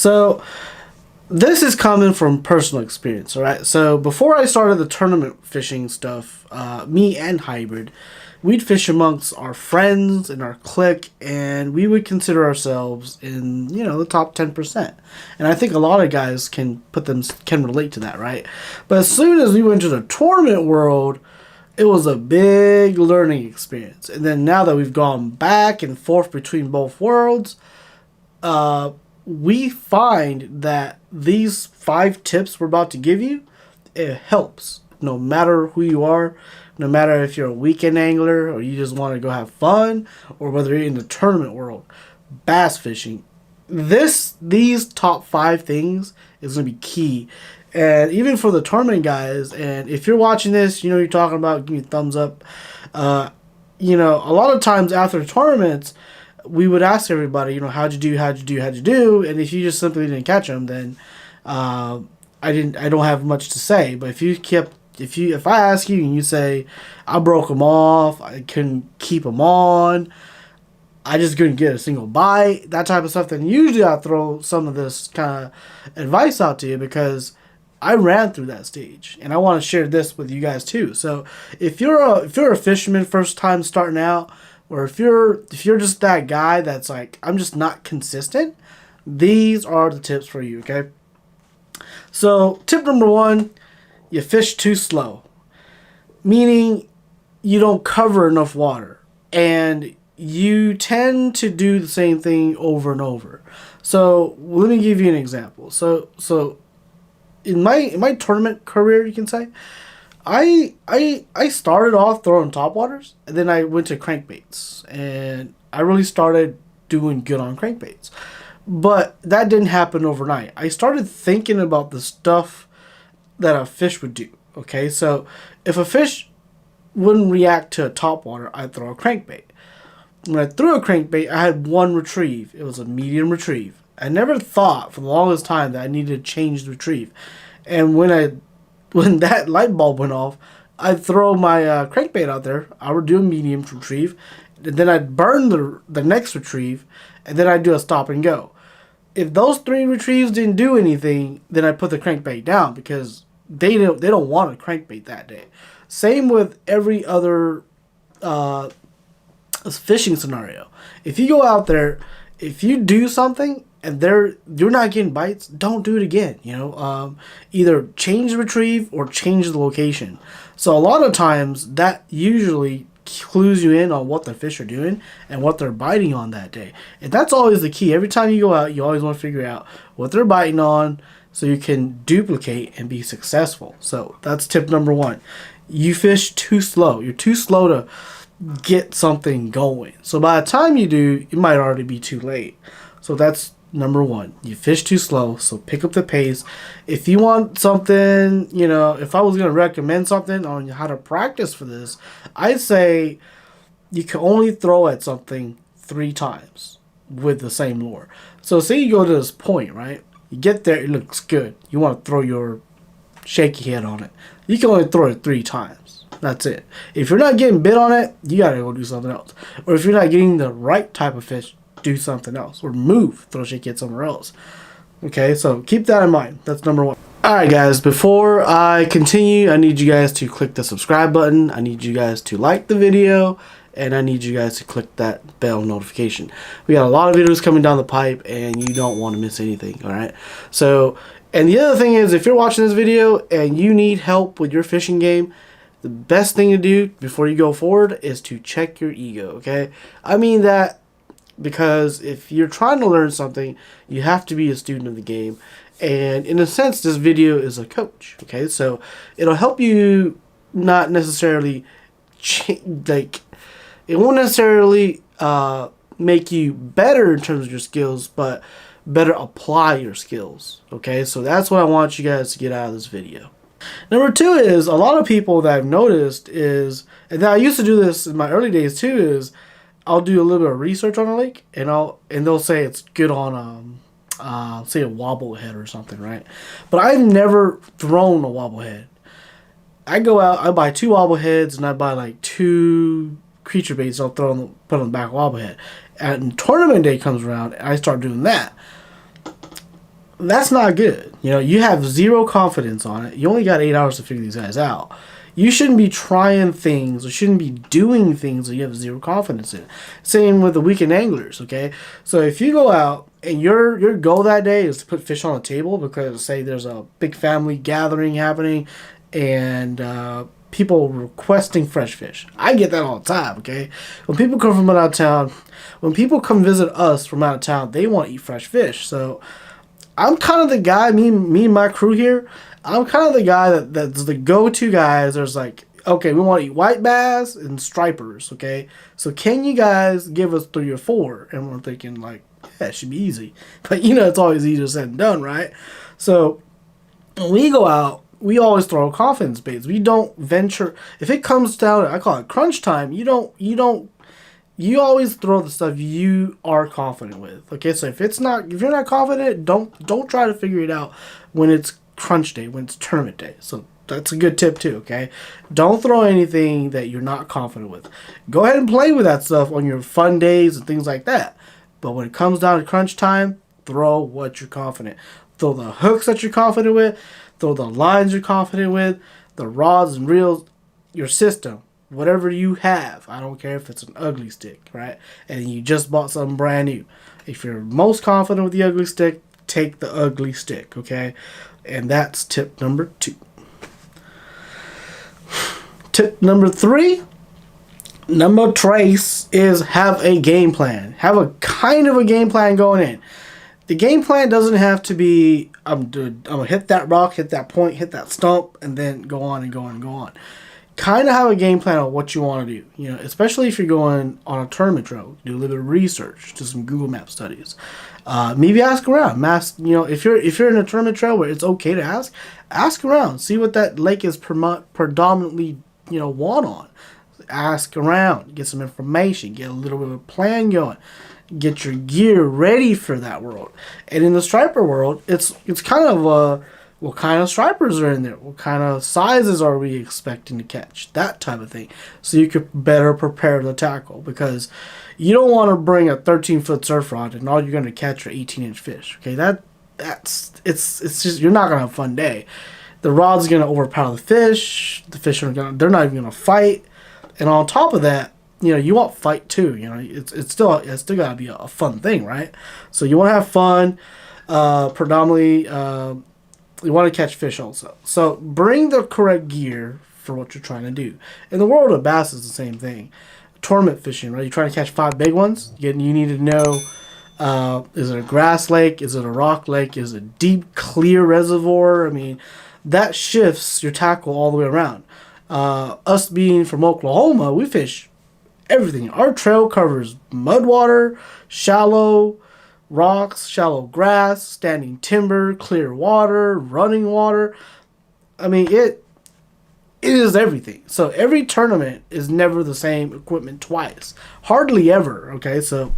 So this is coming from personal experience, all right? So before I started the tournament fishing stuff, me and Hybrid, we'd fish amongst our friends and our clique, and we would consider ourselves in, the top 10%. And I think a lot of guys can relate to that, right? But as soon as we went to the tournament world, it was a big learning experience. And then now that we've gone back and forth between both worlds, we find that these 5 tips we're about to give you, it helps no matter who you are, no matter if you're a weekend angler or you just want to go have fun, or whether you're in the tournament world, bass fishing. These top 5 things is going to be key. And even for the tournament guys, and if you're watching this, you're talking about, give me a thumbs up. A lot of times after tournaments, we would ask everybody, how'd you do? And if you just simply didn't catch them, then I don't have much to say. But if I ask you and you say, I broke them off, I couldn't keep them on, I just couldn't get a single bite, that type of stuff, then usually I throw some of this kind of advice out to you, because I ran through that stage, and I want to share this with you guys too. So if you're a fisherman first time starting out, or if you're just that guy that's like, I'm just not consistent, these are the tips for you, okay? So tip number 1, you fish too slow, meaning you don't cover enough water, and you tend to do the same thing over and over. So let me give you an example. So in my tournament career, you can say, I started off throwing topwaters, and then I went to crankbaits, and I really started doing good on crankbaits. But that didn't happen overnight. I started thinking about the stuff that a fish would do. Okay, so if a fish wouldn't react to a topwater, I'd throw a crankbait. When I threw a crankbait, I had one retrieve. It was a medium retrieve. I never thought for the longest time that I needed to change the retrieve. And when that light bulb went off, I'd throw my crankbait out there. I would do a medium retrieve, and then I'd burn the next retrieve, and then I'd do a stop and go. If those 3 retrieves didn't do anything, then I'd put the crankbait down, because they don't want a crankbait that day. Same with every other fishing scenario. If you go out there, if you do something and you're not getting bites, don't do it again. Either change the retrieve or change the location. So a lot of times that usually clues you in on what the fish are doing and what they're biting on that day. And that's always the key. Every time you go out, you always want to figure out what they're biting on, so you can duplicate and be successful. So that's tip number 1. You fish too slow. You're too slow to get something going. So by the time you do, it might already be too late. So that's number 1. You fish too slow, so pick up the pace. If you want something, if I was going to recommend something on how to practice for this, I'd say you can only throw at something 3 times with the same lure. So say you go to this point, right? You get there, it looks good. You want to throw your shaky head on it. You can only throw it 3 times. That's it. If you're not getting bit on it, you got to go do something else. Or if you're not getting the right type of fish, do something else. Or move, throw shaky head somewhere else. Okay, so keep that in mind. That's number 1. Alright guys, before I continue, I need you guys to click the subscribe button. I need you guys to like the video. And I need you guys to click that bell notification. We got a lot of videos coming down the pipe, and you don't want to miss anything, alright? So, and the other thing is, if you're watching this video and you need help with your fishing game, the best thing to do before you go forward is to check your ego, okay? I mean that because if you're trying to learn something, you have to be a student of the game. And in a sense, this video is a coach, okay? So, it'll help you not necessarily it won't necessarily make you better in terms of your skills, but better apply your skills. Okay, so that's what I want you guys to get out of this video. Number 2 is, a lot of people that I've noticed is, and I used to do this in my early days too, is I'll do a little bit of research on a lake, and they'll say it's good on say a wobblehead or something, right? But I've never thrown a wobblehead. I go out, I buy 2 wobbleheads, and I buy like 2 creature baits. I'll put on the back wobblehead. And tournament day comes around, and I start doing that. That's not good. You know, you have zero confidence on it. You only got 8 hours to figure these guys out. You shouldn't be trying things or shouldn't be doing things that you have zero confidence in. Same with the weekend anglers, okay? So if you go out and your goal that day is to put fish on the table because, say, there's a big family gathering happening and people requesting fresh fish. I get that all the time, okay? When people come from out of town, when people come visit us from out of town, they want to eat fresh fish. So I'm kind of the guy, me and my crew here, I'm kind of the guy that's the go-to guys. There's like, okay, we want to eat white bass and stripers, okay? So can you guys give us 3 or 4? And we're thinking like, yeah, it should be easy. But you know, it's always easier said than done, right? So when we go out, we always throw confidence baits. We don't venture. If it comes down, I call it crunch time. You always throw the stuff you are confident with. Okay, so if you're not confident, don't try to figure it out when it's crunch day, when it's tournament day. So that's a good tip too. Okay, don't throw anything that you're not confident with. Go ahead and play with that stuff on your fun days and things like that. But when it comes down to crunch time, throw what you're confident. Throw the hooks that you're confident with. Throw the lines you're confident with. The rods and reels, your system. Whatever you have, I don't care if it's an ugly stick, right? And you just bought something brand new. If you're most confident with the ugly stick, take the ugly stick, okay? And that's tip number 2. Tip number 3, number trace, is have a game plan. Have a kind of a game plan going in. The game plan doesn't have to be, I'm going to hit that rock, hit that point, hit that stump, and then go on and go on and go on. Kind of have a game plan on what you want to do, you know, especially if you're going on a tournament trail. Do a little bit of research, do some Google Map studies. Maybe ask around. You know, if you're in a tournament trail where it's okay to ask around. See what that lake is predominantly, you know, won on. Ask around, get some information, get a little bit of a plan going, get your gear ready for that world. And in the striper world, it's kind of what kind of stripers are in there? What kind of sizes are we expecting to catch? That type of thing. So you could better prepare the tackle, because you don't want to bring a 13-foot surf rod and all you're going to catch are 18-inch fish. Okay, it's just, you're not going to have a fun day. The rod's going to overpower the fish. The fish they're not even going to fight. And on top of that, you know, you want fight too. You know, it's still got to be a fun thing, right? So you want to have fun. Predominantly, you want to catch fish also. So bring the correct gear for what you're trying to do. In the world of bass, is the same thing. Tournament fishing, right? You're trying to catch 5 big ones. You need to know, is it a grass lake? Is it a rock lake? Is it a deep, clear reservoir? I mean, that shifts your tackle all the way around. Us being from Oklahoma, we fish everything. Our trail covers mud water, shallow rocks, shallow grass, standing timber, clear water, running water. I mean, it is everything. So every tournament is never the same equipment twice. Hardly ever, okay? So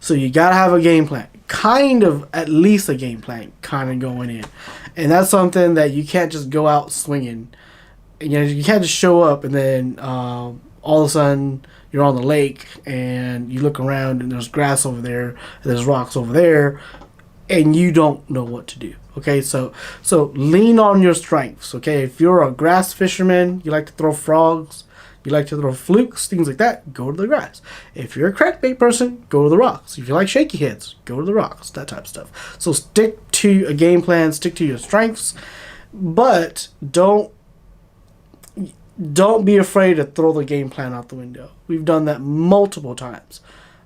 you got to have a game plan. Kind of, at least a game plan kind of going in. And that's something that you can't just go out swinging. You know, you can't just show up and then all of a sudden you're on the lake and you look around and there's grass over there, and there's rocks over there, and you don't know what to do. Okay, so lean on your strengths. Okay, if you're a grass fisherman, you like to throw frogs, you like to throw flukes, things like that, go to the grass. If you're a crankbait person, go to the rocks. If you like shaky heads, go to the rocks, that type of stuff. So stick to a game plan, stick to your strengths, but don't be afraid to throw the game plan out the window. We've done that multiple times.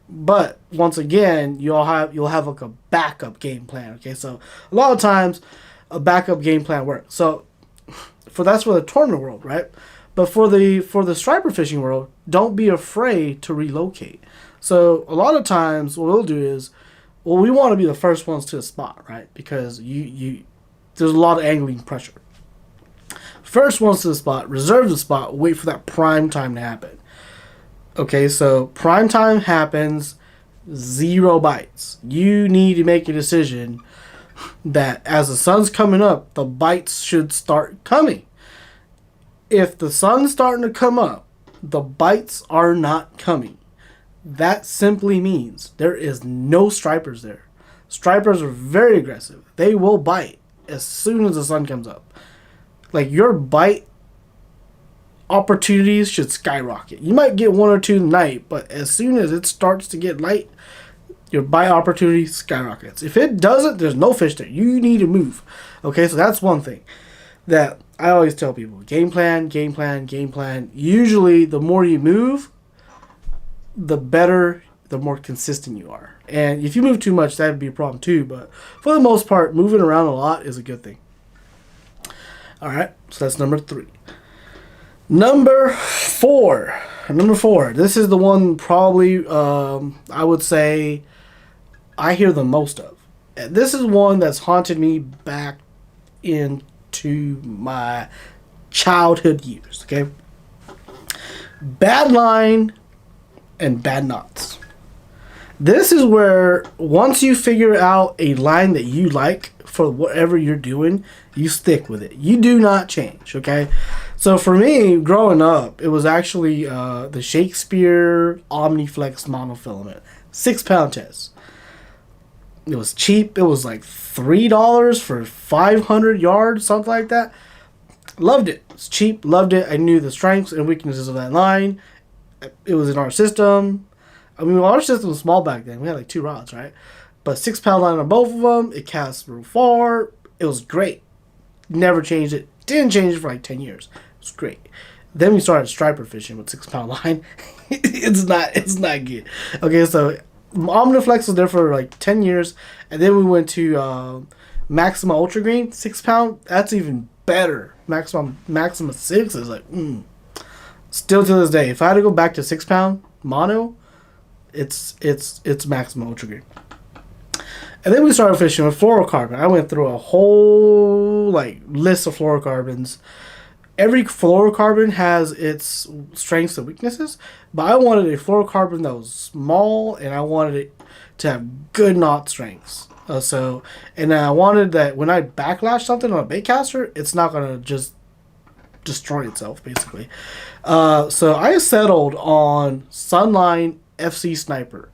But once again, you'll have like a backup game plan. Okay, so a lot of times a backup game plan works. So that's for the tournament world, right? But for the striper fishing world, don't be afraid to relocate. So a lot of times what we'll do is, well, we want to be the first ones to the spot, right? Because there's a lot of angling pressure. First ones to the spot, reserve the spot, wait for that prime time to happen. Okay, so prime time happens, 0 bites. You need to make a decision that as the sun's coming up, the bites should start coming. If the sun's starting to come up, the bites are not coming. That simply means there is no stripers there. Stripers are very aggressive. They will bite as soon as the sun comes up. Like, your bite opportunities should skyrocket. You might get one or two tonight, but as soon as it starts to get light, your bite opportunity skyrockets. If it doesn't, there's no fish there. You need to move. Okay, so that's one thing that I always tell people. Game plan, game plan, game plan. Usually, the more you move, the better, the more consistent you are. And if you move too much, that would be a problem too. But for the most part, moving around a lot is a good thing. All right, so that's number 3. Number 4. This is the one probably I would say I hear the most of. And this is one that's haunted me back into my childhood years. Okay, bad line and bad knots. This is where once you figure out a line that you like for whatever you're doing, you stick with it. You do not change, okay? So for me, growing up, it was actually the Shakespeare Omniflex monofilament, 6-pound test. It was cheap. It was like $3 for 500 yards, something like that. Loved it. It's cheap. Loved it. I knew the strengths and weaknesses of that line. It was in our system. I mean, our system was small back then. We had like 2 rods, right? But 6-pound line on both of them. It cast real far. It was great. Never changed it. Didn't change it for like 10 years. It was great. Then we started striper fishing with 6-pound line. It's not good. Okay, so Omniflex was there for like 10 years. And then we went to Maxima Ultra Green, 6-pound. That's even better. Maxima 6 is like, Still to this day, if I had to go back to 6-pound mono, it's Maxima Ultra Green. And then we started fishing with fluorocarbon. I went through a whole list of fluorocarbons. Every fluorocarbon has its strengths and weaknesses, but I wanted a fluorocarbon that was small, and I wanted it to have good knot strengths. And I wanted that when I backlash something on a bait caster, it's not gonna just destroy itself, basically. So I settled on Sunline FC Sniper,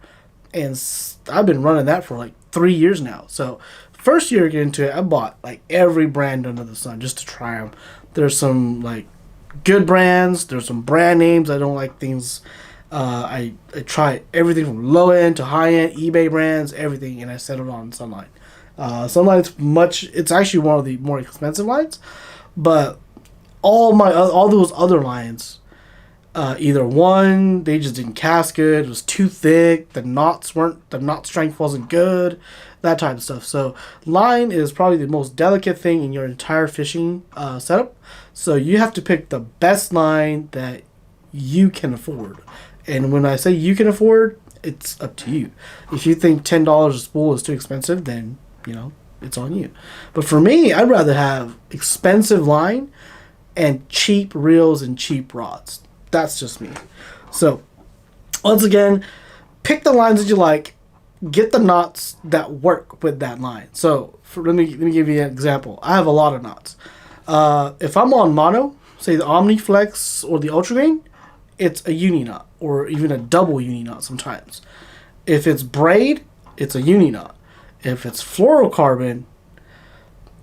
and I've been running that for like 3 years now. So first year getting into it, I bought like every brand under the sun just to try them. There's some like good brands. There's some brand names. I don't like things. I try everything from low end to high end, eBay brands, everything, and I settled on Sunline. It's actually one of the more expensive lines, but all those other lines, either one, they just didn't cast good, it was too thick, the knot strength wasn't good, that type of stuff. So line is probably the most delicate thing in your entire fishing setup. So you have to pick the best line that you can afford. And when I say you can afford, it's up to you. If you think $10 a spool is too expensive, then it's on you. But for me, I'd rather have expensive line and cheap reels and cheap rods. That's just me. So, once again, pick the lines that you like. Get the knots that work with that line. So, let me give you an example. I have a lot of knots. If I'm on mono, say the Omniflex or the Ultra Green, it's a uni knot or even a double uni knot sometimes. If it's braid, it's a uni knot. If it's fluorocarbon,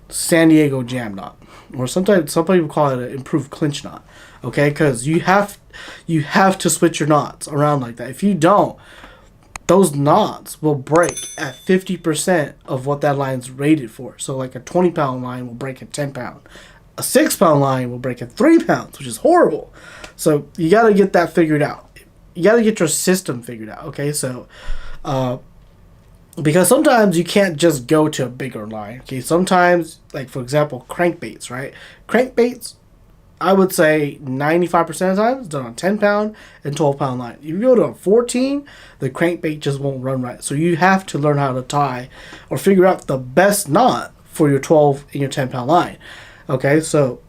San Diego jam knot. Or sometimes some people call it an improved clinch knot, okay? Because you have to switch your knots around like that. If you don't, those knots will break at 50% of what that line's rated for. So like a 20-pound line will break at 10 pound. A 6-pound line will break at 3 pounds, which is horrible. So you got to get that figured out. You got to get your system figured out, okay? So because sometimes you can't just go to a bigger line. Okay, sometimes, like for example, crankbaits, right? Crankbaits, I would say 95% of the time it's done on 10-pound and 12-pound line. If you go to a 14, the crankbait just won't run right. So you have to learn how to tie or figure out the best knot for your 12 and your 10-pound line. Okay, so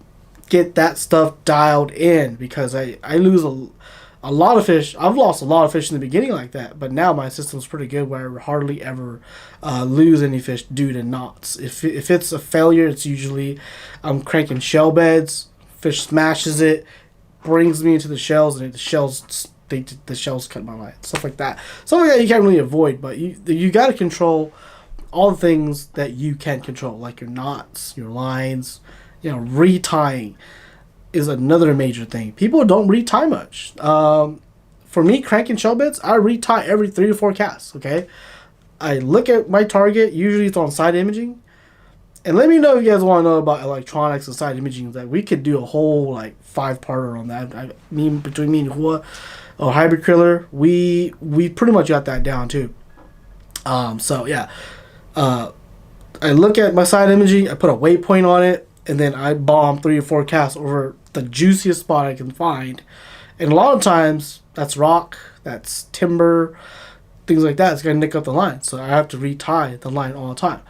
get that stuff dialed in, because I lose a lot of fish. I've lost a lot of fish in the beginning like that, but now my system's pretty good where I hardly ever lose any fish due to knots. If it's a failure, it's usually I'm cranking shell beds, fish smashes it, brings me into the shells, and the shells cut my line. Stuff like that. Stuff like that you can't really avoid, but you got to control all the things that you can control, like your knots, your lines, retying is another major thing. People don't retie much. For me, cranking shell bits, I retie every 3 to 4 casts. Okay, I look at my target. Usually, it's on side imaging. And let me know if you guys want to know about electronics and side imaging. Like, we could do a whole 5-parter on that. Between me and Hua, or Hybrid Kriller, we pretty much got that down too. So yeah, I look at my side imaging. I put a waypoint on it, and then I bomb 3 or 4 casts over the juiciest spot I can find. And a lot of times, that's rock, that's timber, things like that. It's gonna nick up the line, so I have to retie the line all the time.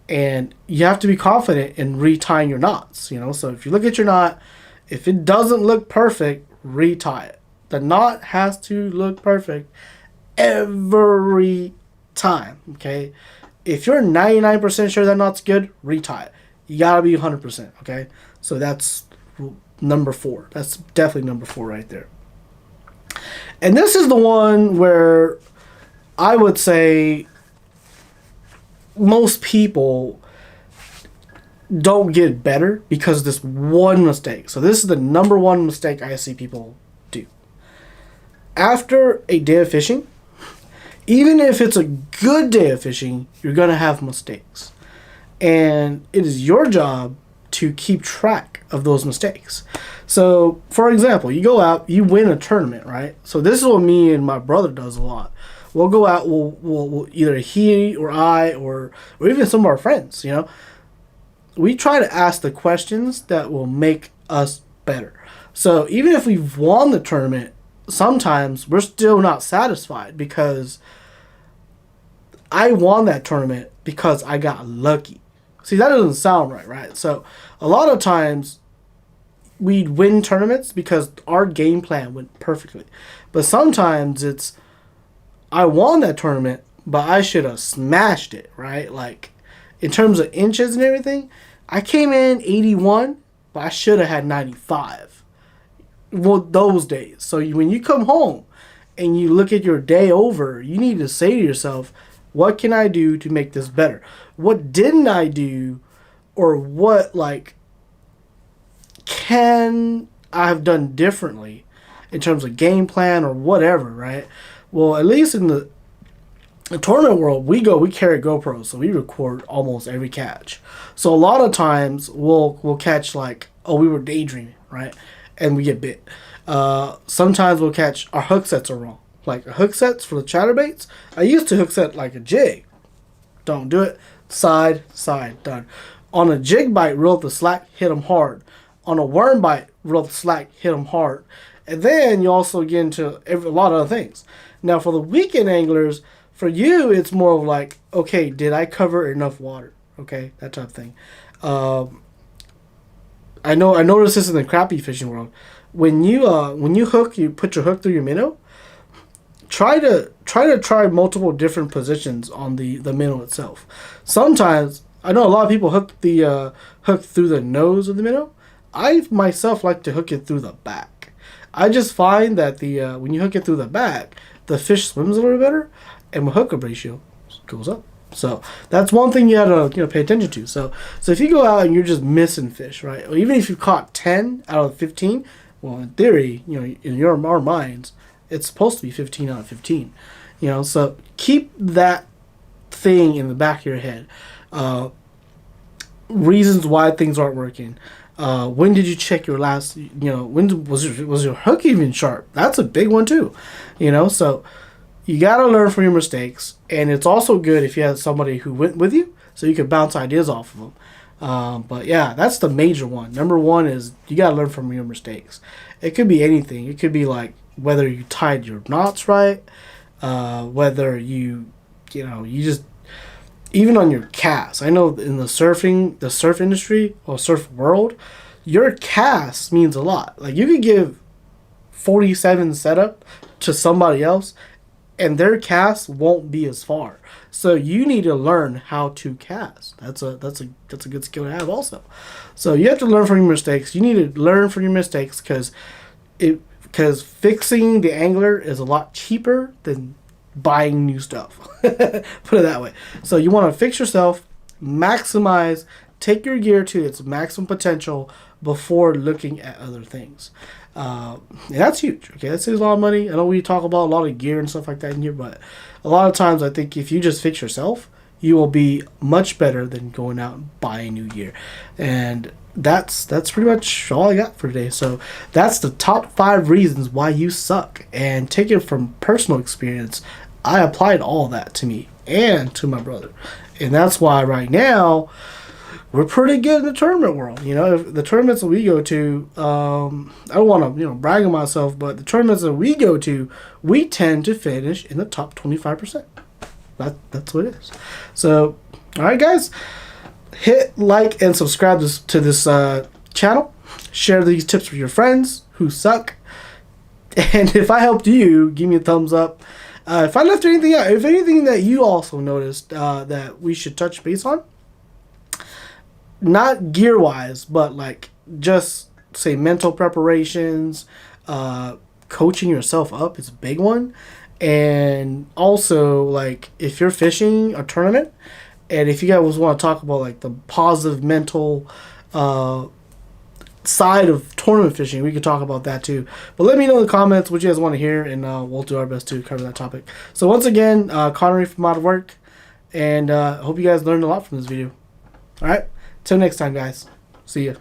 And you have to be confident in retying your knots, So if you look at your knot, if it doesn't look perfect, retie it. The knot has to look perfect every time, okay? If you're 99% sure that knot's good, retie it. You gotta be 100%, okay? So that's number 4. That's definitely number 4 right there. And this is the one where I would say most people don't get better because of this one mistake. So this is the number 1 mistake I see people do. After a day of fishing, even if it's a good day of fishing, you're going to have mistakes. And it is your job to keep track of those mistakes. So, for example, you go out, you win a tournament, right? So this is what me and my brother does a lot. We'll go out, we'll either he or I or even some of our friends, we try to ask the questions that will make us better. So even if we've won the tournament, sometimes we're still not satisfied because I won that tournament because I got lucky. See, that doesn't sound right? So a lot of times we'd win tournaments because our game plan went perfectly. But sometimes it's, I won that tournament, but I should have smashed it, right? Like, in terms of inches and everything, I came in 81, but I should have had 95. Well, those days. So when you come home and you look at your day over, you need to say to yourself, what can I do to make this better? What didn't I do? Or what, can I have done differently in terms of game plan or whatever, right? Well, at least in the tournament world, we carry GoPros, so we record almost every catch. So a lot of times we'll catch we were daydreaming, right? And we get bit. Sometimes we'll catch our hook sets are wrong. Like hook sets for the chatterbaits, I used to hook set like a jig. Don't do it. Side, done. On a jig bite, reel up the slack, hit them hard. On a worm bite, reel up the slack, hit them hard. And then you also get into a lot of other things. Now, for the weekend anglers, for you, it's more of okay, did I cover enough water? Okay, that type of thing. I noticed this in the crappie fishing world. When you hook, you put your hook through your minnow. Try to multiple different positions on the minnow itself. Sometimes I know a lot of people hook through the nose of the minnow. I myself like to hook it through the back. I just find that when you hook it through the back, the fish swims a little better, and my hookup ratio goes up. So that's one thing you have to pay attention to. So if you go out and you're just missing fish, right? Or even if you caught 10 out of 15, well, in theory, in our minds, it's supposed to be 15 out of 15. So keep that thing in the back of your head. Reasons why things aren't working. When did you check your last? When was your hook even sharp? That's a big one too. So you gotta learn from your mistakes, and it's also good if you have somebody who went with you, so you can bounce ideas off of them. But yeah, that's the major one. Number 1 is you gotta learn from your mistakes. It could be anything. It could be whether you tied your knots right, whether you just even on your cast. I know in the surf industry or surf world, your cast means a lot. You could give 47 setup to somebody else, and their cast won't be as far. So you need to learn how to cast. That's a good skill to have also. So you have to learn from your mistakes. You need to learn from your mistakes because fixing the angler is a lot cheaper than buying new stuff. Put it that way. So you want to fix yourself, maximize, take your gear to its maximum potential before looking at other things. And that's huge. Okay, that saves a lot of money. I know we talk about a lot of gear and stuff like that in here, but a lot of times I think if you just fix yourself, you will be much better than going out and buying new gear. And that's pretty much all I got for today. So that's the top 5 reasons why you suck. And taken from personal experience, I applied all that to me and to my brother. And that's why right now we're pretty good in the tournament world. You know, if the tournaments that we go to, I don't want to, brag on myself, but the tournaments that we go to, we tend to finish in the top 25%. That's what it is. So, all right, guys, hit like and subscribe to this channel. Share these tips with your friends who suck. And if I helped you, give me a thumbs up. If I left anything out, if anything that you also noticed that we should touch base on, not gear-wise, but like just say mental preparations, coaching yourself up is a big one. And also, like, if you're fishing a tournament, and if you guys want to talk about, like, the positive mental side of tournament fishing, we could talk about that, too. But let me know in the comments what you guys want to hear, and we'll do our best to cover that topic. So, once again, Connery from Out of Work, and I hope you guys learned a lot from this video. All right? Till next time, guys. See ya.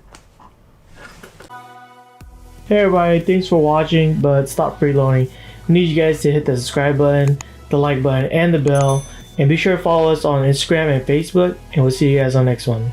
Hey, everybody. Thanks for watching, but stop freeloading. We need you guys to hit the subscribe button, the like button, and the bell. And be sure to follow us on Instagram and Facebook. And we'll see you guys on the next one.